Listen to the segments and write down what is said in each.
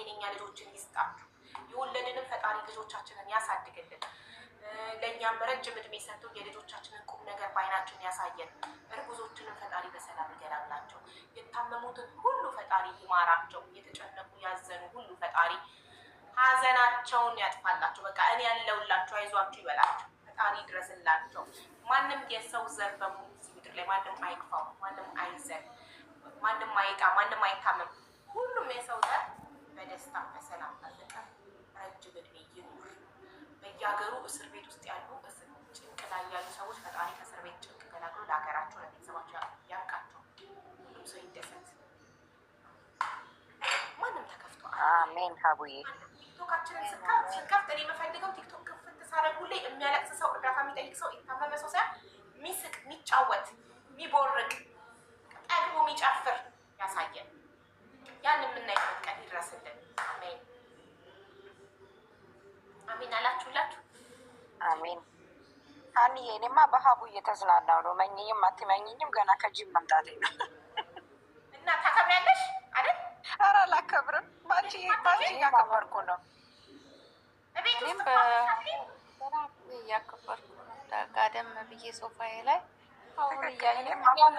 ጤነኛ ልጆችን ይስጣችሁ። የወለድንም ፈጣሪ ልጆቻችንን ያሳድግልን። ለእኛም ረጅም እድሜ ሰጥቶ የልጆቻችንን ቁም ነገር በዓይናችን ያሳየን። እርጉዞችንም ፈጣሪ በሰላም ይገላግላቸው። የታመሙትን ሁሉ ፈጣሪ ይማራቸው። የተጨነቁ ያዘኑ ሁሉ ፈጣሪ ሀዘናቸውን ያጥፋላቸው። በቃ እኔ ያለውላቸው አይዟችሁ ይበላቸው። ፈጣሪ ድረስላቸው። ማንም የሰው ዘር በሙሉ እዚህ ምድር ላይ ማንም አይክፋው፣ ማንም አይዘን፣ ማንም አይጣ፣ ማንም አይታመም። ሁሉም የሰው ዘር በደስታ በሰላም በፍቅር ረጅም እድሜ ይኑር። በየሀገሩ እስር ቤት ውስጥ ያሉ ጭንቅ ላይ ያሉ ሰዎች ፈጣሪ ከእስር ቤት ጭንቅ ገላግሎ ለሀገራቸው ለቤተሰባቸው ያብቃቸው። ሁሉም ሰው ይደሰት። ማንም ተከፍቶ አሜን። ሀቡዬ ቲክቶካችንን ስንከፍት እኔ የምፈልገው ቲክቶክ ክፍት ሳደርግ ሁሌ የሚያለቅስ ሰው፣ እርዳታ የሚጠይቅ ሰው፣ የታመመ ሰው ሳይሆን የሚስቅ፣ የሚጫወት፣ የሚቦርቅ፣ ጠግቦ የሚጨፍር ያሳየን። ያን የምናይበት ቀን ይድረስልን። አሜን አሜን። አላችሁላችሁ? አሜን። ሀኒዬ እኔማ በሀቡ እየተዝናናው ነው። መኝኝም አትመኝኝም ገና ከጂም መምጣቴ ነው። እና ታከብሪያለሽ አይደል? ኧረ አላከብርም። ባንቺ እያከበርኩ ነው። እኔም እያከበርኩ ነው። ጋደም ብዬ ሶፋዬ ላይ አሁን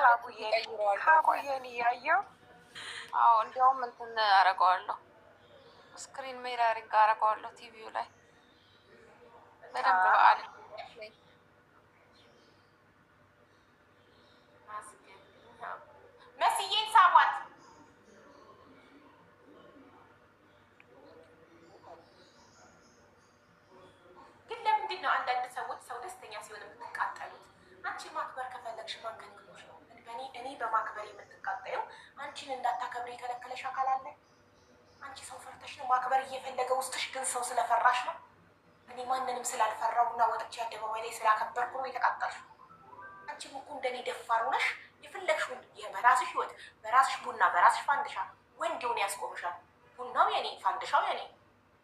ሀቡዬን እያየው እንዲያውም እንትን አረገዋለሁ፣ ስክሪን ሚረሪንግ አረገዋለሁ ቲቪው ላይ በደንብ በዓል መስዬን ሳቧት። ግን ለምንድን ነው አንዳንድ ሰዎች ሰው ደስተኛ ሲሆን የምትቃጠሉት? አንቺ ማክበር ከፈለግሽ ማን ከልክሎሽ ነው? እኔ በማክበር የምትቃጠዩ አንቺን እንዳታከብር የከለከለሽ አካል አለ? አንቺ ሰው ፈርተሽ ነው ማክበር እየፈለገ ውስጥሽ ግን ሰው ስለፈራሽ ነው። እኔ ማንንም ስላልፈራውና ወጥቼ አደባባይ ላይ ስላከበርኩ ነው የተቃጠልሽው። አንቺም እኮ እንደኔ ደፋር ነሽ። የፈለግሽውን በራስሽ ህይወት፣ በራስሽ ቡና፣ በራስሽ ፋንድሻ ወንድ የሆነ ያስቆምሻል። ቡናው የኔ፣ ፋንድሻው የኔ፣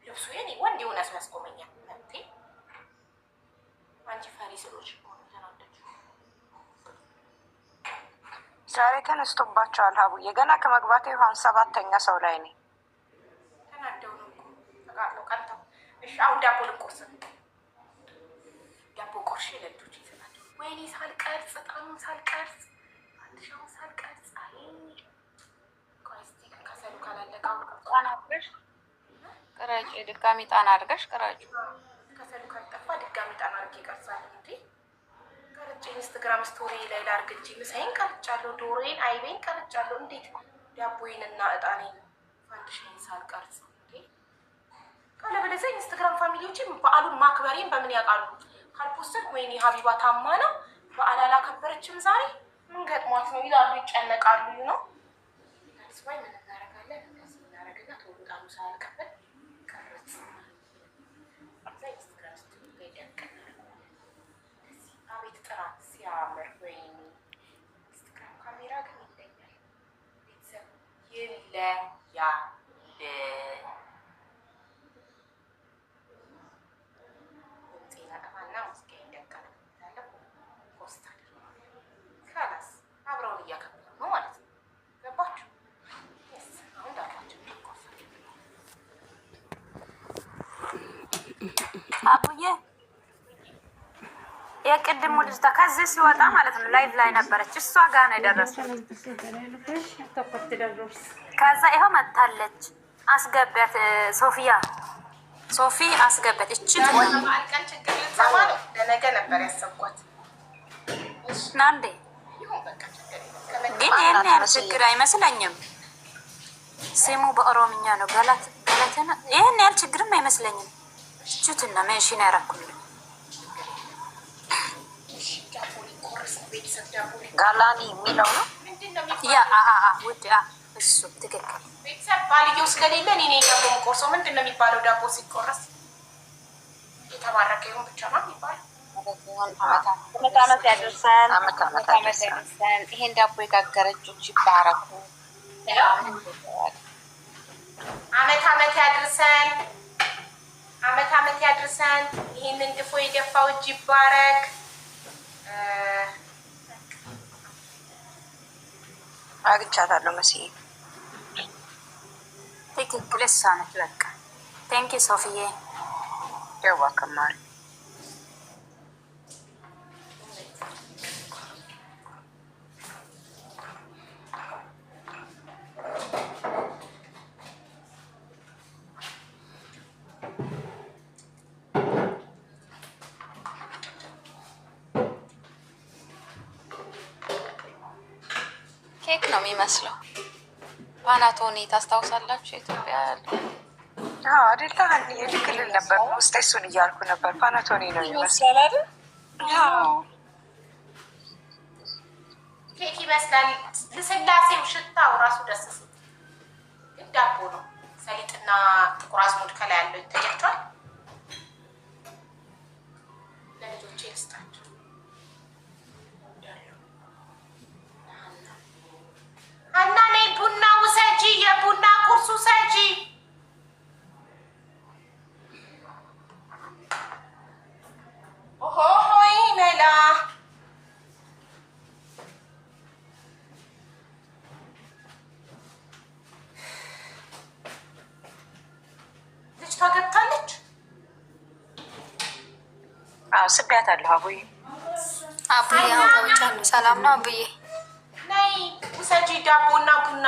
ልብሱ የኔ፣ ወንድ የሆነ ሰው ያስቆመኛል። መብቴ። አንቺ ፈሪ ስሎች ዛሬ ተነስቶባቸዋል። ሀቡዬ ገና ከመግባቴ ዮሐን 7ኛ ሰው ላይ ነኝ። ተናደው ነው እኮ ተቃጥለው ቀንተው። እሺ አሁን ዳቦ ልቆርስ። ዳቦ ቆርሼ ለልጆች ይሰጣል። ወይኔ ሳልቀርጽ፣ ጣሙን ሳልቀርጽ፣ አንሻውን ሳልቀርጽ። አይ ቆይ እስኪ ከሰሉ ካላለቀው ጣናብሽ ቅረጭ። ድጋሚ ጣና አድርገሽ ቅረጭ። ከሰሉ ካልጠፋ ድጋሚ ጣና አድርጌ እቀርጻለሁ። እንዴ ቀርጬ ኢንስታግራም ስቶሪ ላይ ላድርግ እንጂ ምሳዬን ቀርጫለሁ፣ ዶሮዬን፣ አይቤን ቀርጫለሁ። እንዴት ዳቦዬንና እጣኔን ፋንድሻዬን ሳልቀርጽ? ካለበለዚያ ኢንስታግራም ፋሚሊዎችን በዓሉን ማክበሬን በምን ያውቃሉ? ካልፖስተር ወይኔ ሀቢባ ታማ ነው በዓል አላከበረችም ዛሬ ምን ገጥሟት ነው ይላሉ፣ ይጨነቃሉ። ነው ስባይ ምን እናደርጋለን? እንደዚህ እናደርግና ተወጣሉ ሳያልቀበል ቀረጽ። እዛ ኢንስታግራም ስቶሪ ላይ ደንቀናል። አቤት ጥራት ሲያምር! ወይኔ ኢንስታግራም ካሜራ ግን ይለያል። ቤተሰብ ይለያል። አብረውን እያከበሩ ነው ማለት ነው። ገባችሁ? አሁን ዳባችን አቡዬ የቅድሙ ልጅቷ ከዚህ ሲወጣ ማለት ነው ላይቭ ላይ ነበረች። እሷ ጋር ነው የደረሰው። ከዛ ይኸው መታለች። አስገቢያት ሶፊ አስገቢያት። እቺ አልቀን ችግር ልትሰማ ነው። ለነገ ነበር ያሰብኳት። ናንዴ ግን ይህን ያህል ችግር አይመስለኝም። ስሙ በኦሮምኛ ነው ገለትና ይህን ያህል ችግርም አይመስለኝም። እቹትና መንሽን ያረኩልኝ ጋላኒ የሚለው ነው። ያ ውድ እሱ ትክክል። ቤተሰብ ባልየው ስለሌለ እኔ ዳቦ ቆርሶ ምንድን ነው የሚባለው? ዳቦ ሲቆረስ የተባረከ ይሁን ብቻ ነው የሚባለው። ዓመት ያደርሰን፣ ያደርሰን። ይሄን ዳቦ የጋገረች ይባረኩ። ዓመት ያድርሰን፣ ዓመት ያድርሰን። ይሄንን ድፎ የደፋው እጅ ይባረክ። አግኝቻታለሁ መስዬ ትክክል እሷ ነች። በቃ ቴንኪ ሶፊዬ የዋከማል ኬክ ነው የሚመስለው። ፓናቶኒ ታስታውሳላችሁ? ኢትዮጵያ አይደለ? ልክልል ነበር ውስጥ እሱን እያልኩ ነበር። ፓናቶኒ ነው ይመስላል አይደል? ኬክ ይመስላል። ልስላሴው ሽታው ራሱ ደስ ሲል፣ ግን ዳቦ ነው። ሰሊጥና ጥቁር አዝሙድ ከላይ ያለው ይታያቸዋል። ለልጆቼ ልስጣቸው። እና ነይ ቡና ውሰጂ፣ የቡና ቁርስ ውሰጂ። ሆይ መላ ልጅቷ ገብታለች። ስቤያታለሁ። አቡዬ ገብቻለሁ። ሰላም ነው አቡዬ? ነይ ውሰጂ ዳቦና ቡና።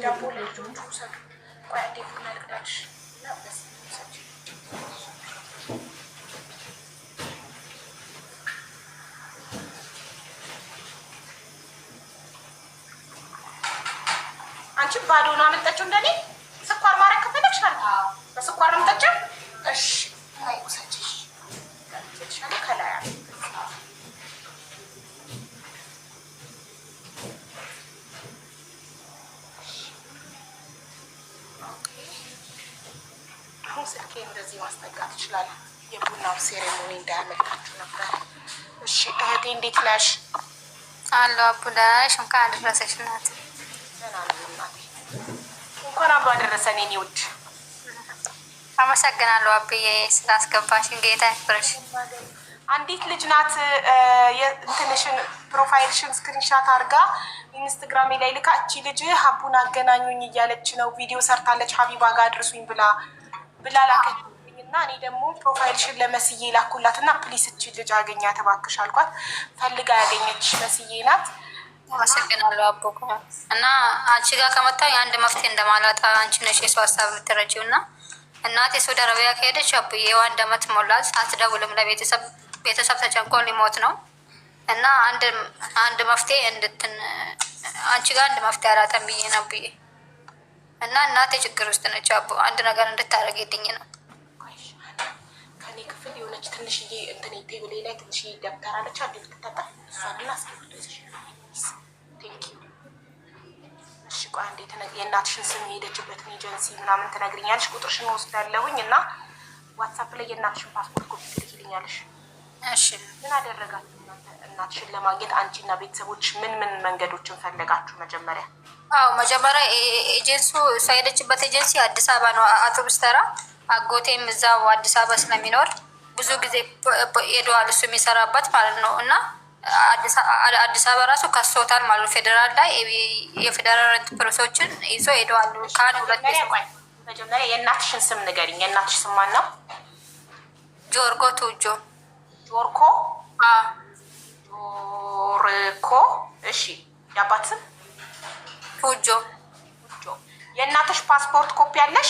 ዳቦ ለልጆቹ ውሰዱ። ቆይ አንዴ ቡና ልቅዳልሽ። አንቺ ባዶና መጠጪው እንደኔ ስኳር ማረግ ከፈለግሽ በስኳር ነው የምጠጪው። እሺ አይ ውሰጂ። ከላይ አሁን ስልኬ እንደዚህ ማስጠጋት ይችላል። የቡናው ሴሬሞኒ እንዳያመልጣችሁ ነበር። እሺ እህቴ እንዴት ነሽ? አለሁ አቡዳሽ። እንኳን አደረሰሽ እናቴ። ደህና ነኝ እናቴ። እንኳን አብሮ አደረሰን የኔ ውድ። አመሰግናለሁ አብዬ ስላስገባሽን። ጌታ ያክብርሽ። አንዲት ልጅ ናት እንትንሽን ፕሮፋይልሽን ስክሪንሻት አድርጋ ኢንስታግራም ላይ ልካ እቺ ልጅ ሀቡን አገናኙኝ እያለች ነው፣ ቪዲዮ ሰርታለች፣ ሀቢባ ጋር አድርሱኝ ብላ ላከችኝ እና እኔ ደግሞ ፕሮፋይልሽን ለመስዬ ላኩላት እና ፕሊስ እቺ ልጅ አገኛት እባክሽ አልኳት። ፈልጋ ያገኘችሽ መስዬ ናት። አመሰግናለሁ አቦ። እና አንቺ ጋር ከመጣሁ የአንድ መፍትሄ እንደማላጣ አንቺ ነሽ የሰው ሀሳብ የምትረጂው እና እናቴ ሳውዲ አረቢያ ከሄደች አቡዬ የአንድ አመት ሞላት። አትደውልም ለቤተሰብ ተጨንቆ ሊሞት ነው እና አንድ መፍትሄ አንቺ ጋር አንድ መፍትሄ አላጣም ብዬ ነው አቡዬ። እና እናቴ ችግር ውስጥ ነች አቦ፣ አንድ ነገር እንድታደርግልኝ ነው። ከኔ ክፍል የሆነች ትንሽዬ እንትን ቴብሌ ላይ ትንሽዬ ደብተር አለች አንዴ ልትታጠፍ እሷንና አስገብቶች ቴንኪዩ። እሺ ቆይ አንዴ የእናትሽን ስም የሄደችበትን ኤጀንሲ ምናምን ትነግሪኛለሽ። ቁጥርሽን ወስዳለሁኝ እና ዋትሳፕ ላይ የእናትሽን ፓስፖርት ኮፒ ትልኪልኛለሽ። እሺ ምን አደረጋችሁ እናትሽን ለማግኘት? አንቺና ቤተሰቦች ምን መንገዶችን ፈለጋችሁ? መጀመሪያ መጀመሪያ ኤጀንሱ እሷ ሄደችበት ኤጀንሲ አዲስ አበባ ነው። አውቶቡስ ተራ አጎቴም እዛው አዲስ አበባ ስለሚኖር ብዙ ጊዜ ሄደዋል፣ እሱ የሚሰራበት ማለት ነው። እና አዲስ አበባ ራሱ ከሶታል ማለት ነው። ፌዴራል ላይ የፌዴራል ፕሮሰሶችን ይዞ ሄደዋል። መጀመሪያ የእናትሽን ስም ንገሪኝ። የእናትሽ ስም ማን ነው? ጆርጎ ቱጆ። ጆርኮ? ጆርኮ። እሺ የአባት ስም? ቱጆ። የእናትሽ ፓስፖርት ኮፒ አለሽ?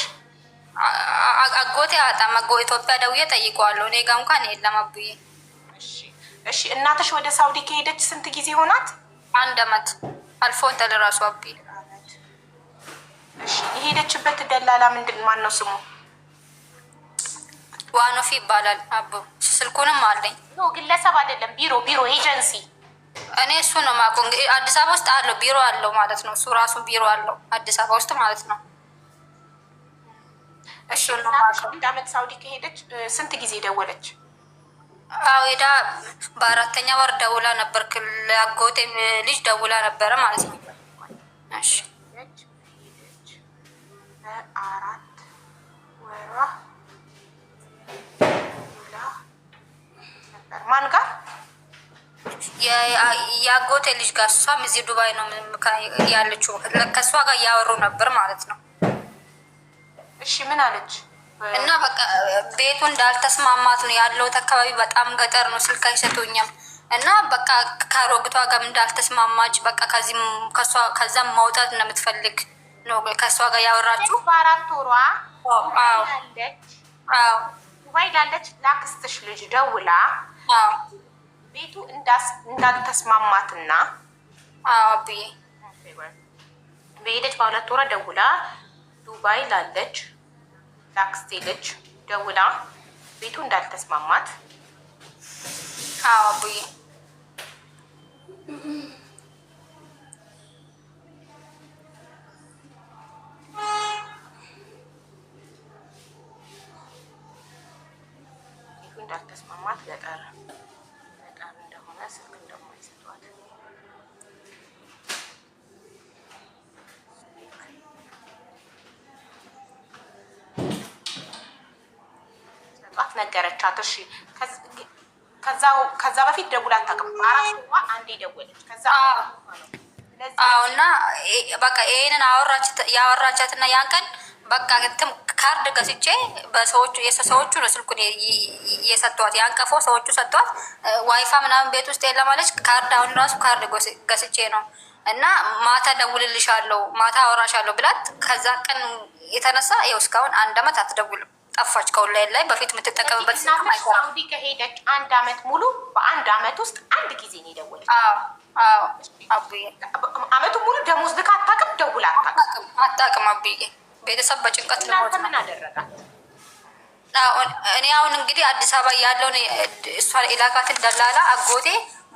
አጎቴ አጣም ኢትዮጵያ ደውዬ ጠይቀዋለሁ። እኔ ጋ እንኳን የለም አቡዬ። እሺ እናትሽ ወደ ሳውዲ ከሄደች ስንት ጊዜ ሆናት? አንድ አመት አልፎታል ራሱ አቡዬ። እሺ የሄደችበት ደላላ ማን ነው ስሙ? ዋኖፊ ይባላል አቡ። ስልኩንም አለኝ። ኖ ግለሰብ አይደለም፣ ቢሮ ኤጀንሲ። እኔ እሱ ነው የማውቀው። አዲስ አበባ ውስጥ አለው ቢሮ አለው ማለት ነው። እሱ ራሱ ቢሮ አለው አዲስ አበባ ውስጥ ማለት ነው። እሱ ነው የማውቀው። አንድ አመት ሳውዲ ከሄደች ስንት ጊዜ ደወለች? ሄዳ በአራተኛ ወር ደውላ ነበር። ለአጎቴ ልጅ ደውላ ነበረ ማለት ነው። እሺ በአራት ወሯ ደውላ ነበር። ማን ጋር? የአጎቴ ልጅ ጋር እሷም እዚህ ዱባይ ነው ያለችው። ከእሷ ጋር እያወሩ ነበር ማለት ነው። እሺ ምን አለች? እና በቃ ቤቱ እንዳልተስማማት ነው ያለውት። አካባቢ በጣም ገጠር ነው፣ ስልክ አይሰጡኝም። እና በቃ ከአሮጊቷ ጋር እንዳልተስማማች በቃ ከዛም መውጣት እንደምትፈልግ ነው ከእሷ ጋር ያወራችሁ። በአራት ወሯ ዱባይ ላለች ላክስትሽ ልጅ ደውላ ቤቱ እንዳልተስማማትና አብዬ በሄደች በሁለት ወሯ ደውላ ዱባይ ላለች ላክስቴ ልጅ ደውላ ቤቱ እንዳልተስማማት አብዬ እንዳልተስማማት ገጠር እንደሆነ ስልክ እንደማይሰጧት ሰጧት ነገረቻት። እሺ ከዛ በፊት ደውላ አታውቅም። አራቷ አንዴ ደወለች። ከዛ እና በቃ ይሄንን ያወራቻት እና ያን ቀን በቃ ካርድ ገዝቼ በሰዎቹ ነው ስልኩን የሰጧት። ያንቀፎ ሰዎቹ ሰጧት። ዋይፋ ምናምን ቤት ውስጥ የለም አለች። ካርድ አሁን ራሱ ካርድ ገዝቼ ነው እና ማታ ደውልልሻለሁ ማታ አወራሻለሁ ብላት ከዛ ቀን የተነሳ ይኸው እስካሁን 1 አመት አትደውልም። ጠፋች ከኦንላይን ላይ። በፊት የምትጠቀምበት ስልክ አይሰራም። ሳውዲ ከሄደች 1 አመት ሙሉ በ1 አመት ውስጥ 1 ጊዜ ነው የደወለች። አቡዬ አመቱ ሙሉ ደሞዝ ልካ አታውቅም፣ ደውላ አታውቅም። አቡዬ ቤተሰብ በጭንቀት ልሞት ምን አደረጋት? እኔ አሁን እንግዲህ አዲስ አበባ ያለውን እሷ ኢላካትን ደላላ አጎቴ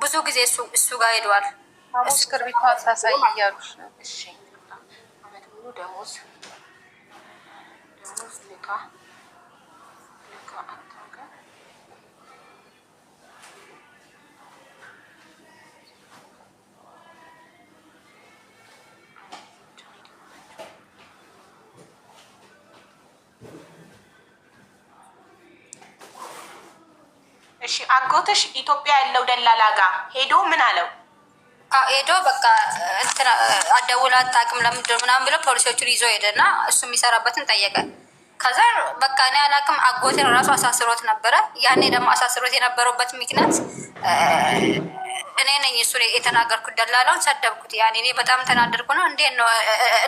ብዙ ጊዜ እሱ ጋር ሄደዋል። እስክርቢቷ ሳሳይ እያሉሽ ነው። እሺ አመት ሙሉ ደሞዝ ልካ አታውቅም። እሺ አጎትሽ ኢትዮጵያ ያለው ደላላ ጋር ሄዶ ምን አለው? ሄዶ በቃ እንትና አደውላ አታውቅም ለምንድን ምናምን ብሎ ፖሊሶቹን ይዞ ሄደና እሱ የሚሰራበትን ጠየቀ። ከዛ በቃ እኔ አላውቅም አጎቴን ራሱ አሳስሮት ነበረ። ያኔ ደግሞ አሳስሮት የነበረበት ምክንያት እኔ ነኝ እሱ የተናገርኩት። ደላላውን ሰደብኩት። ያኔ እኔ በጣም ተናደድኩ ነው። እንዴት ነው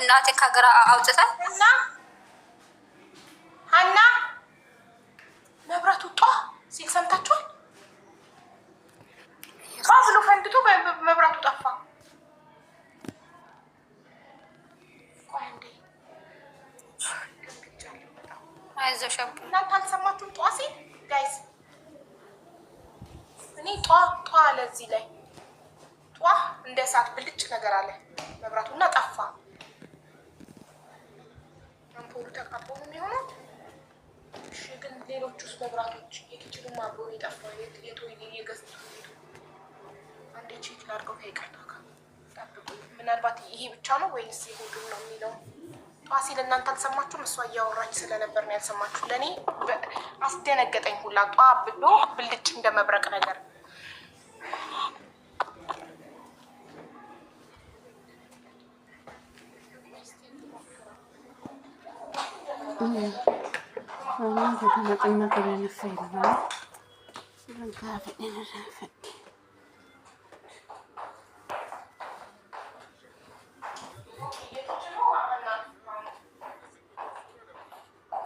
እናቴ ከሀገር አውጥታ እና ሀና መብራቱ ጧ ሲል ሰምታችኋል? ብሎ ፈንድቶ መብራቱ ጠፋ። አይዞሽ አቡ እናንተ አልሰማችሁም? ጧ ሲል ጋይስ እኔ ጧ አለ እዚህ ላይ ጧ እንደ እሳት ብልጭ ነገር አለ መብራቱ እና ጠፋ። አምፖሉ ተቃጥሎ ነው የሚሆነው። እሺ ግን ሌሎች ውስጥ መብራቶች የኪችኑም አብሮ የጠፋ የቶይሌ የገዝቱ አንዴ ቼክ ላድርገው ከይቅርታ ጋር ጠብቁ። ምናልባት ይሄ ብቻ ነው ወይንስ የሁሉም ነው የሚለው ጧ ሲል እናንተ አልሰማችሁም? እሷ እያወራች ስለነበር ነው ያልሰማችሁ። ለእኔ አስደነገጠኝ ሁላ ጧ ብሎ ብልጭ እንደ መብረቅ ነገር።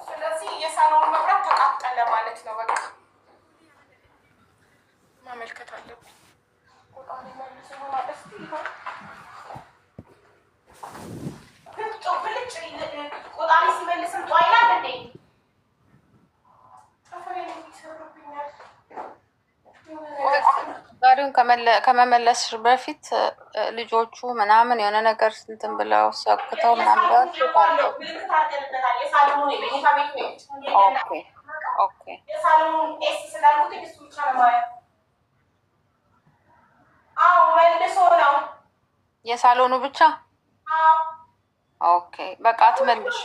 ስለዚህ የሳሎን መብራት ተቃጠለ ማለት ነው። በቃ ማመልከት አለብኝ። ቆጣሪ መልስ ይሆናል። እስኪ ይሆን ብልጭ ቆጣሪ ሲመልስም ጧ ይላል እንዴ? ዛሬውን ከመመለስሽ በፊት ልጆቹ ምናምን የሆነ ነገር እንትን ብለው ሰክተው ምናምን የሳሎኑ ብቻ ኦኬ። በቃ አትመልሽ።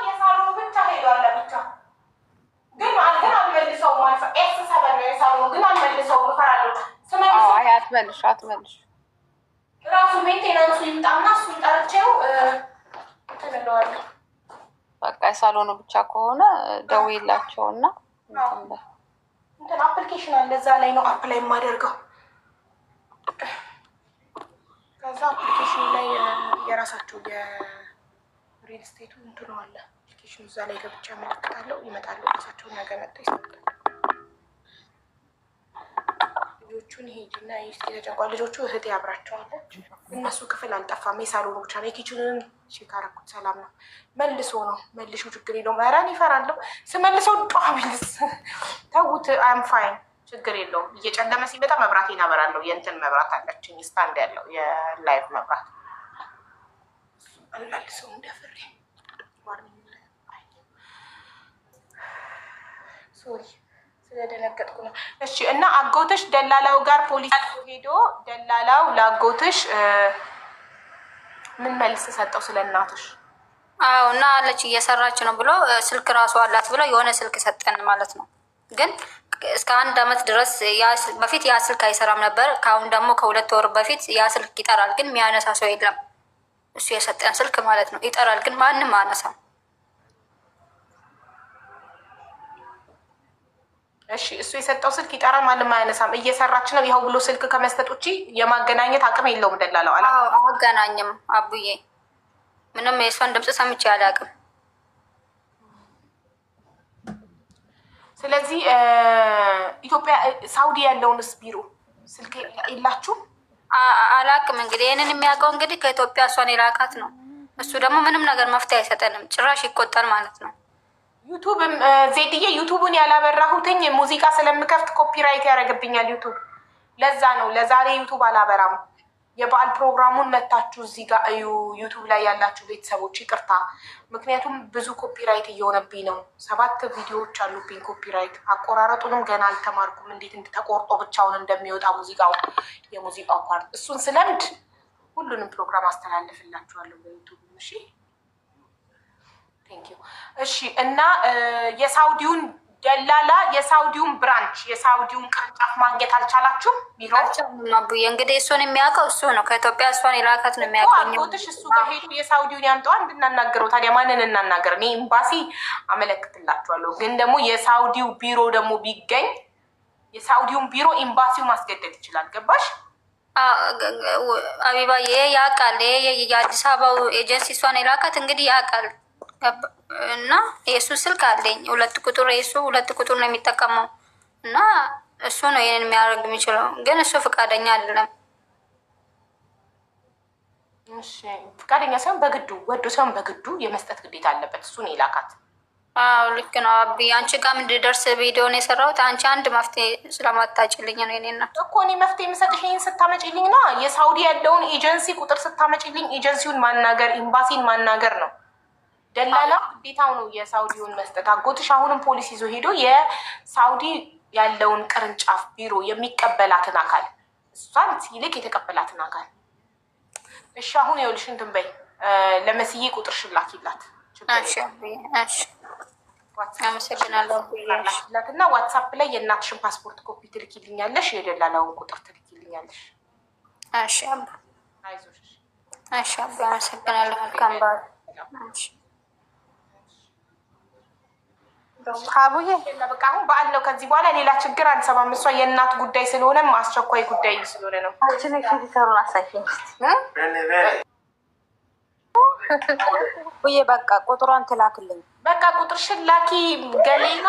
የሳሎኑ ብቻ ሄዷል ለብቻ ግን አልመልሰውም። ኤክስ ሰበን ነው የሳሎኑ ግን አልመልሰውም። እፈራለሁ አይ አትመልሽ ራሱ ሜንቴናንሱ ይምጣና እሱን ጠርቼው እንትን እለዋለሁ። በቃ የሳሎኑ ብቻ ከሆነ ደውይላቸውና እንትን አፕሊኬሽን አለ እዛ ላይ ነው አፕላይ የማደርገው። ከዛ አፕሊኬሽን ላይ የራሳቸው የሪል ስቴቱ እንትኑ አለ አፕሊኬሽኑ እዛ ላይ ገብቻ ያመለክታለሁ። ይመጣሉ ራሳቸውን ነገር መጥተው ይሰጣል። ልጆቹን ሄድና ተጨንቋል። ልጆቹ እህቴ አብራቸዋለች። እነሱ ክፍል አልጠፋም። የሳሎኑ ብቻ ነው። የኪችንን ቼክ አደረኩት። ሰላም ነው። መልሾ ችግር የለውም። ኧረ እኔ እፈራለሁ ስመልሰው ጧቢልስ ተዉት። አም ፋይን ችግር የለውም። እየጨለመ ሲመጣ መብራቴን አበራለሁ። የእንትን መብራት አለችኝ ስታንድ ያለው የላይፍ መብራት አልመልሰው እንደፍሬ ሶሪ ስለደነገጥኩ ነው። እሺ እና አጎትሽ ደላላው ጋር ፖሊስ ሄዶ ደላላው ለአጎትሽ ምን መልስ ሰጠው ስለ እናትሽ? አዎ እና አለች እየሰራች ነው ብሎ ስልክ ራሱ አላት ብሎ የሆነ ስልክ ሰጠን ማለት ነው። ግን እስከ 1 አመት ድረስ በፊት ያ ስልክ አይሰራም ነበር። ከአሁን ደግሞ ከ2 ወር በፊት ያ ስልክ ይጠራል፣ ግን የሚያነሳ ሰው የለም። እሱ የሰጠን ስልክ ማለት ነው። ይጠራል፣ ግን ማንም አነሳም። እሺ እሱ የሰጠው ስልክ ይጠራል፣ ማንም አያነሳም። እየሰራች ነው ይኸው ብሎ ስልክ ከመስጠት ውጭ የማገናኘት አቅም የለውም ደላላው። አገናኝም አቡዬ ምንም የሷን ድምፅ ሰምቼ አላውቅም። ስለዚህ ኢትዮጵያ ሳውዲ ያለውንስ ቢሮ ስልክ የላችሁ? አላውቅም። እንግዲህ ይህንን የሚያውቀው እንግዲህ ከኢትዮጵያ እሷን የላካት ነው። እሱ ደግሞ ምንም ነገር መፍትሄ አይሰጠንም፣ ጭራሽ ይቆጣል ማለት ነው። ዩቱብም ዜድዬ ዩቱቡን ያላበራሁትኝ ሙዚቃ ስለምከፍት ኮፒራይት ያደርግብኛል ዩቱብ። ለዛ ነው ለዛሬ ዩቱብ አላበራም። የበዓል ፕሮግራሙን መታችሁ እዚህ ጋር እዩ። ዩቱብ ላይ ያላችሁ ቤተሰቦች ይቅርታ፣ ምክንያቱም ብዙ ኮፒራይት እየሆነብኝ ነው። 7 ቪዲዮዎች አሉብኝ ኮፒራይት። አቆራረጡንም ገና አልተማርኩም፣ እንዴት ተቆርጦ ብቻውን እንደሚወጣ ሙዚቃው የሙዚቃው ፓርት። እሱን ስለምድ ሁሉንም ፕሮግራም አስተላልፍላችኋለሁ በዩቱብ። እሺ ቴንኪው። እሺ እና የሳውዲውን ደላላ የሳውዲውን ብራንች የሳውዲውን ቅርንጫፍ ማግኘት አልቻላችሁም? ቢሮ አቡዬ እንግዲህ እሱን የሚያውቀው እሱ ነው። ከኢትዮጵያ እሷን የላካት ነው የሚያውቀው። አጎትሽ እሱ ጋር ሄዱ የሳውዲውን ያምጠዋ እንድናናገረው። ታዲያ ማንን እናናገር? እኔ ኤምባሲ አመለክትላችኋለሁ። ግን ደግሞ የሳውዲው ቢሮ ደግሞ ቢገኝ የሳውዲውን ቢሮ ኤምባሲው ማስገደድ ይችላል። ገባሽ አቢባዬ? ያውቃል። የአዲስ አበባው ኤጀንሲ እሷን የላካት እንግዲህ ያውቃል። እና የእሱ ስልክ አለኝ 2 ቁጥር የእሱ 2 ቁጥር ነው የሚጠቀመው እና እሱ ነው ይሄንን የሚያደርግ የሚችለው። ግን እሱ ፈቃደኛ አይደለም። እሺ ፈቃደኛ ሳይሆን በግዱ ወዶ ሳይሆን በግዱ የመስጠት ግዴታ አለበት። እሱን የላካት። አዎ ልክ ነው አቢ። አንቺ ጋር እንድደርስ ቪዲዮን የሰራሁት አንቺ አንድ መፍትሄ ስለማታጭልኝ ነው። የኔና እኮ እኔ መፍትሄ የምሰጥሽ ይህን ስታመጪልኝ ነው። የሳውዲ ያለውን ኤጀንሲ ቁጥር ስታመጪልኝ ኤጀንሲውን ማናገር ኤምባሲን ማናገር ነው። ደላላ ግዴታው ነው የሳውዲውን መስጠት። አጎትሽ አሁንም ፖሊስ ይዞ ሄዶ የሳውዲ ያለውን ቅርንጫፍ ቢሮ የሚቀበላትን አካል እሷን ሲልክ የተቀበላትን አካል። እሺ አሁን ይኸውልሽ እንትን በይ ለመስዬ ቁጥርሽን ላኪላት። አመሰግናለሁ። እና ዋትሳፕ ላይ የእናትሽን ፓስፖርት ኮፒ ትልኪልኛለሽ፣ የደላላውን ቁጥር ትልኪልኛለሽ። እሺ አባ አይዞሽ። እሺ አባ አመሰግናለሁ። መልካም በዓል። እሺ ሀቡዬ በቃ አሁን በዓል ነው። ከዚህ በኋላ ሌላ ችግር አንሰማም። እሷ የእናት ጉዳይ ስለሆነም አስቸኳይ ጉዳይ ስለሆነ ነው። ፊተሩን አሳይኝ ብዬ በቃ ቁጥሯን ትላክልኝ። በቃ ቁጥርሽን ላኪ ገሌና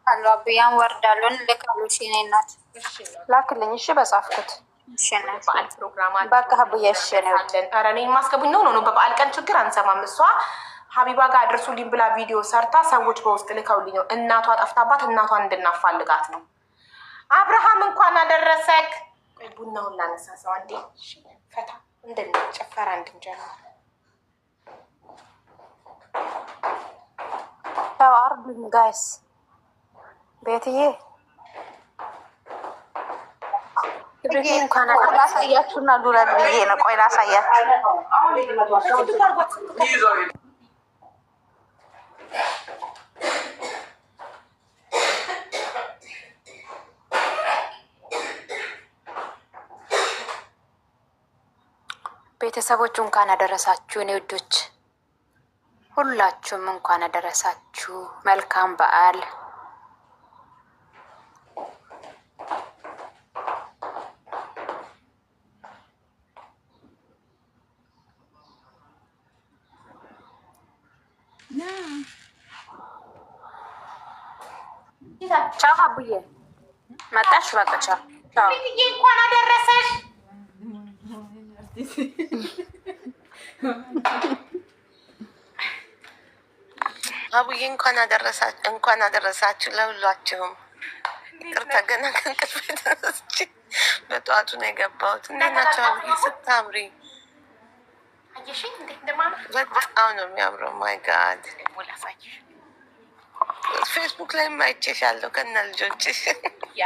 አሉ አብያን ወርዳለሁ ልካሉ። እሺ እኔ እናት ላክልኝ። እሺ በጻፍኩት በዓል ፕሮግራም በቃ ሀቡዬ እሺ ነው። ኧረ እኔን ማስገቡኝ ነው። በበዓል ቀን ችግር አንሰማም። እሷ ሀቢባ ጋር አድርሱልኝ ብላ ቪዲዮ ሰርታ ሰዎች በውስጥ ልከውልኝ ነው። እናቷ ጠፍታባት እናቷን እንድናፋልጋት ነው። አብርሃም እንኳን አደረሰክ። ቡናውን ላነሳሳው አንዴ ፈታ እንድንጨፈራ እንድንጀምር ተዋርዱኝ ጋይስ። ቤትዬ እንኳን ላሳያችሁና ዱረድ ብዬ ነው። ቆይ ላሳያችሁ። ቤተሰቦቹ እንኳን አደረሳችሁ። እኔ ውዶች ሁላችሁም እንኳን አደረሳችሁ። መልካም በዓል። ቻው አቡዬ መጣሽ? በቃ ቻው ቻው። እንኳን አደረሰሽ። አቡዬ እንኳን አደረሳችሁ ለሁላችሁም። ይቅርታ ገና ከእንቅልፌ ተነስቼ በጠዋቱ ነው የገባሁት። እንዴት ናቸው አቡዬ? ስታምሪ አየሽኝ እንዴት እንደማምር በጣም ነው የሚያምረው። ማይ ጋድ ፌስቡክ ላይ አይቼሻለሁ ከነ ልጆችሽ። ያ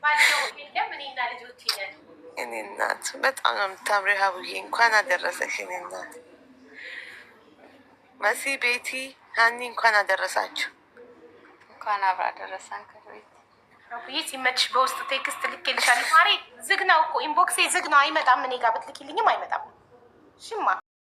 ባልየው የለም እኔና ልጆቼ ነን። እኔ እናት በጣም ነው የምታምሪው አቡዬ። እንኳን አደረሰሽ እኔ እናት። መሲ፣ ቤቲ፣ ሀኒ እንኳን አደረሳችሁ። እንኳን አብራ አደረሰን። ከቤት አቡዬ ሲመችሽ በውስጥ ቴክስት ልኬልሻለሁ። ማሬ ዝግ ነው እኮ ኢንቦክሴ ዝግ ነው፣ አይመጣም። እኔ ጋር ብትልኪልኝም አይመጣም። ሽማ